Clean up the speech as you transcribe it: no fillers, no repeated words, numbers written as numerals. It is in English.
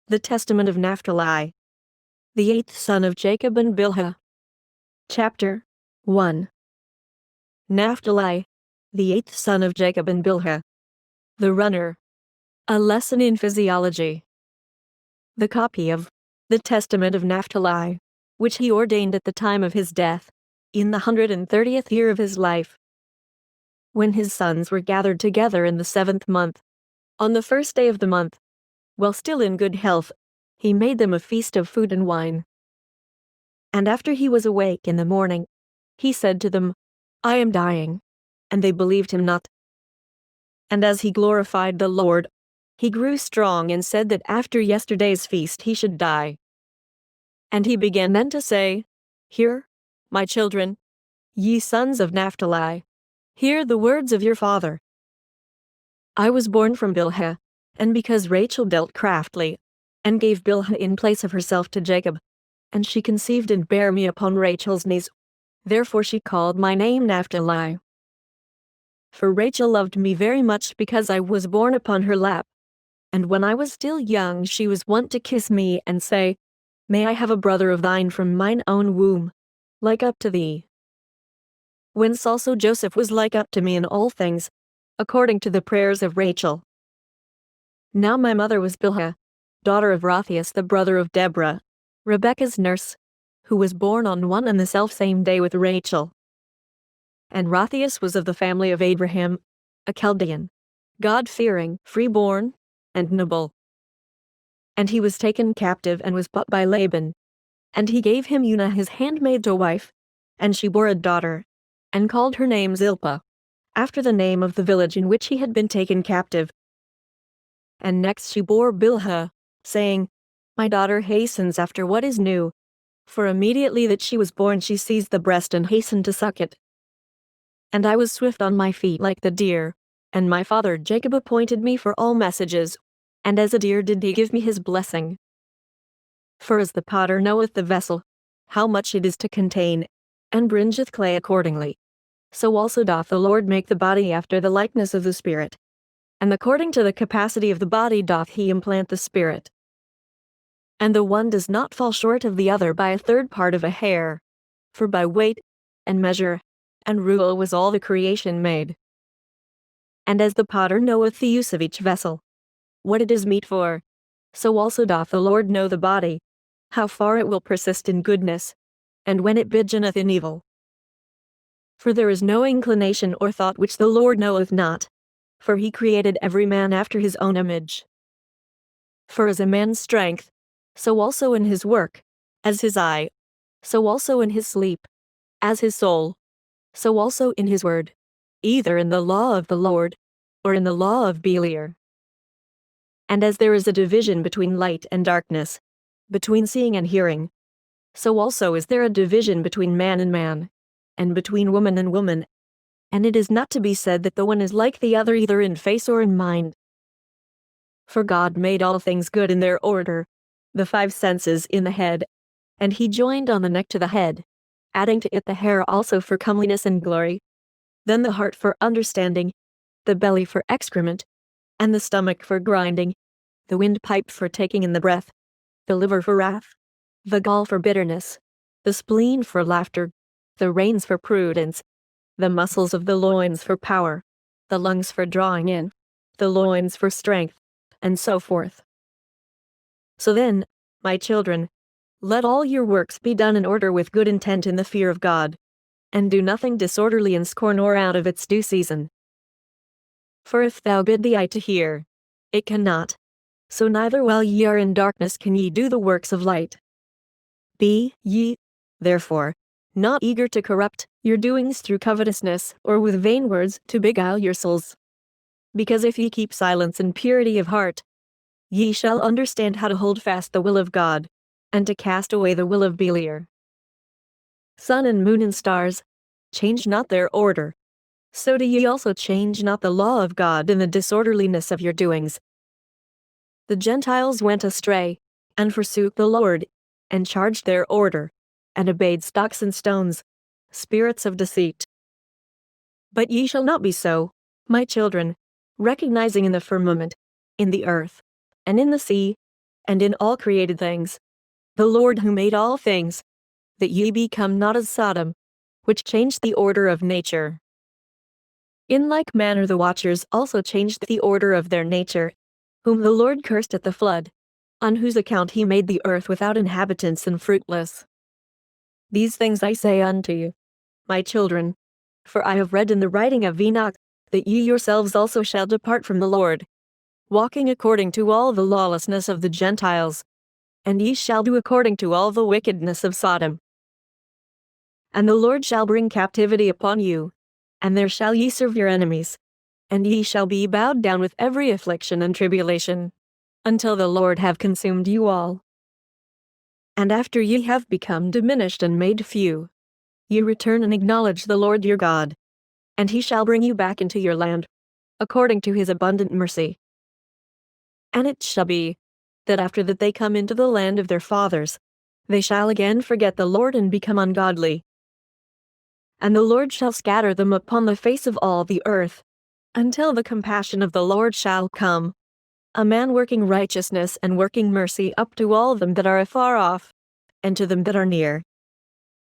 The Testament of Naphtali. The eighth son of Jacob and Bilhah. Chapter 1. Naphtali, the eighth son of Jacob and Bilhah. The runner. A lesson in physiology. The copy of the Testament of Naphtali, which he ordained at the time of his death, in the 130th year of his life. When his sons were gathered together in the 7th month, on the first day of the month, while still in good health, he made them a feast of food and wine. And after he was awake in the morning, he said to them, I am dying. And they believed him not. And as he glorified the Lord, he grew strong and said that after yesterday's feast he should die. And he began then to say, Hear, my children, ye sons of Naphtali, hear the words of your father. I was born from Bilhah, and because Rachel dealt craftily, and gave Bilhah in place of herself to Jacob, and she conceived and bare me upon Rachel's knees, therefore she called my name Naphtali. For Rachel loved me very much because I was born upon her lap, and when I was still young she was wont to kiss me and say, May I have a brother of thine from mine own womb, like up to thee. Whence also Joseph was like up to me in all things, according to the prayers of Rachel. Now my mother was Bilhah, daughter of Raphias the brother of Deborah, Rebekah's nurse, who was born on one and the selfsame day with Rachel. And Raphias was of the family of Abraham, a Chaldean, God-fearing, free-born, and noble. And he was taken captive and was bought by Laban. And he gave him Una his handmaid to wife, and she bore a daughter, and called her name Zilpah, after the name of the village in which he had been taken captive. And next she bore Bilhah, saying, My daughter hastens after what is new, for immediately that she was born she seized the breast and hastened to suck it. And I was swift on my feet like the deer, and my father Jacob appointed me for all messages, and as a deer did he give me his blessing. For as the potter knoweth the vessel, how much it is to contain, and bringeth clay accordingly, so also doth the Lord make the body after the likeness of the Spirit. And according to the capacity of the body doth he implant the Spirit. And the one does not fall short of the other by a third part of a hair, for by weight, and measure, and rule was all the creation made. And as the potter knoweth the use of each vessel, what it is meet for, so also doth the Lord know the body, how far it will persist in goodness, and when it bigeoneth in evil. For there is no inclination or thought which the Lord knoweth not, for he created every man after his own image. For as a man's strength, so also in his work, as his eye, so also in his sleep, as his soul, so also in his word, either in the law of the Lord, or in the law of Beliar. And as there is a division between light and darkness, between seeing and hearing, so also is there a division between man and man, and between woman and woman, and it is not to be said that the one is like the other either in face or in mind. For God made all things good in their order, the 5 senses in the head, and he joined on the neck to the head, adding to it the hair also for comeliness and glory, then the heart for understanding, the belly for excrement, and the stomach for grinding, the windpipe for taking in the breath, the liver for wrath, the gall for bitterness, the spleen for laughter, the reins for prudence, the muscles of the loins for power, the lungs for drawing in, the loins for strength, and so forth. So then, my children, let all your works be done in order with good intent in the fear of God, and do nothing disorderly in scorn or out of its due season. For if thou bid the eye to hear, it cannot, so neither while ye are in darkness can ye do the works of light. Be ye, therefore, not eager to corrupt your doings through covetousness or with vain words to beguile your souls. Because if ye keep silence and purity of heart, ye shall understand how to hold fast the will of God, and to cast away the will of Beliar. Sun and moon and stars, change not their order, so do ye also change not the law of God in the disorderliness of your doings. The Gentiles went astray, and forsook the Lord, and charged their order, and obeyed stocks and stones, spirits of deceit. But ye shall not be so, my children, recognizing in the firmament, in the earth, and in the sea, and in all created things, the Lord who made all things, that ye become not as Sodom, which changed the order of nature. In like manner the watchers also changed the order of their nature, whom the Lord cursed at the flood, on whose account he made the earth without inhabitants and fruitless. These things I say unto you, my children, for I have read in the writing of Enoch, that ye yourselves also shall depart from the Lord, walking according to all the lawlessness of the Gentiles, and ye shall do according to all the wickedness of Sodom. And the Lord shall bring captivity upon you, and there shall ye serve your enemies, and ye shall be bowed down with every affliction and tribulation, until the Lord have consumed you all. And after ye have become diminished and made few, ye return and acknowledge the Lord your God, and he shall bring you back into your land, according to his abundant mercy. And it shall be, that after that they come into the land of their fathers, they shall again forget the Lord and become ungodly. And the Lord shall scatter them upon the face of all the earth, until the compassion of the Lord shall come, a man working righteousness and working mercy up to all them that are afar off, and to them that are near.